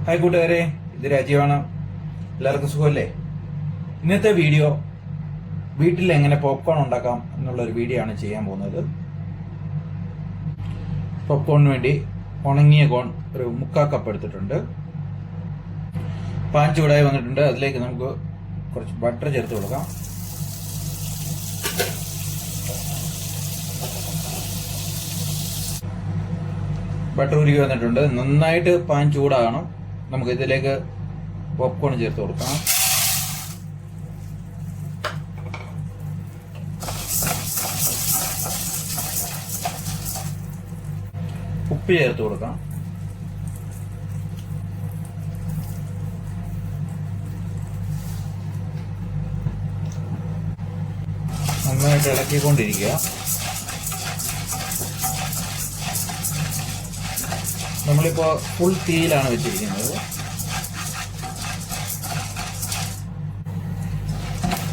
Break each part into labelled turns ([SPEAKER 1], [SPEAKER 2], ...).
[SPEAKER 1] Hi കൂട്ടുകാരെ, ഇത് രാജീവാണ്. എല്ലാവർക്കും സുഖമല്ലേ? ഇന്നത്തെ വീഡിയോ വീട്ടിൽ എങ്ങനെ പോപ്കോൺ ഉണ്ടാക്കാം എന്നുള്ളൊരു വീഡിയോ ആണ് ചെയ്യാൻ പോകുന്നത്. പോപ്കോണിന് വേണ്ടി ഉണങ്ങിയ കോൺ ഒരു 3/4 കപ്പ് എടുത്തിട്ടുണ്ട്. പാൻ ചൂടായി വന്നിട്ടുണ്ട്. അതിലേക്ക് നമുക്ക് കുറച്ച് ബട്ടർ ചേർത്ത് കൊടുക്കാം. ബട്ടർ ഉരുകി വന്നിട്ടുണ്ട്. നന്നായിട്ട് പാൻ ചൂടാകണം. നമുക്ക് ഇതിലേക്ക് പോപ്കോൺ ചേർത്ത് കൊടുക്കാം. ഉപ്പ് ചേർത്ത് കൊടുക്കാം. നന്നായിട്ട് ഇളക്കിക്കൊണ്ടിരിക്കുക. നമ്മളിപ്പോ ഫുൾ തീയിലാണ് വെച്ചിരിക്കുന്നത്.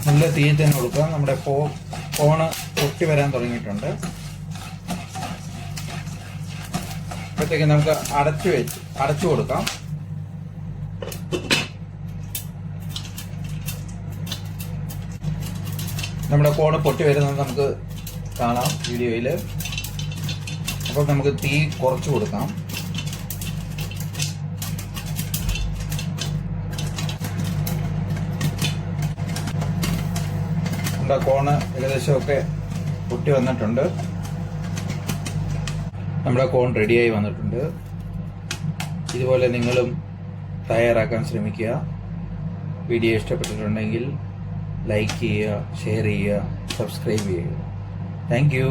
[SPEAKER 1] നല്ല തീയിൽ തന്നെ കൊടുക്കുക. നമ്മുടെ കോണ് പൊട്ടി വരാൻ തുടങ്ങിയിട്ടുണ്ട്. അപ്പോഴത്തേക്ക് നമുക്ക് അടച്ചു കൊടുക്കാം. നമ്മുടെ കോണ് പൊട്ടി വരുന്നത് നമുക്ക് കാണാം വീഡിയോയിൽ. അപ്പോൾ നമുക്ക് തീ കുറച്ച് കൊടുക്കാം. നമ്മുടെ കോണ് ഏകദേശമൊക്കെ പൊട്ടി വന്നിട്ടുണ്ട്. നമ്മുടെ കോൺ റെഡിയായി വന്നിട്ടുണ്ട്. ഇതുപോലെ നിങ്ങളും തയ്യാറാക്കാൻ ശ്രമിക്കുക. വീഡിയോ ഇഷ്ടപ്പെട്ടിട്ടുണ്ടെങ്കിൽ ലൈക്ക് ചെയ്യുക, ഷെയർ ചെയ്യുക, സബ്സ്ക്രൈബ് ചെയ്യുക. Thank you.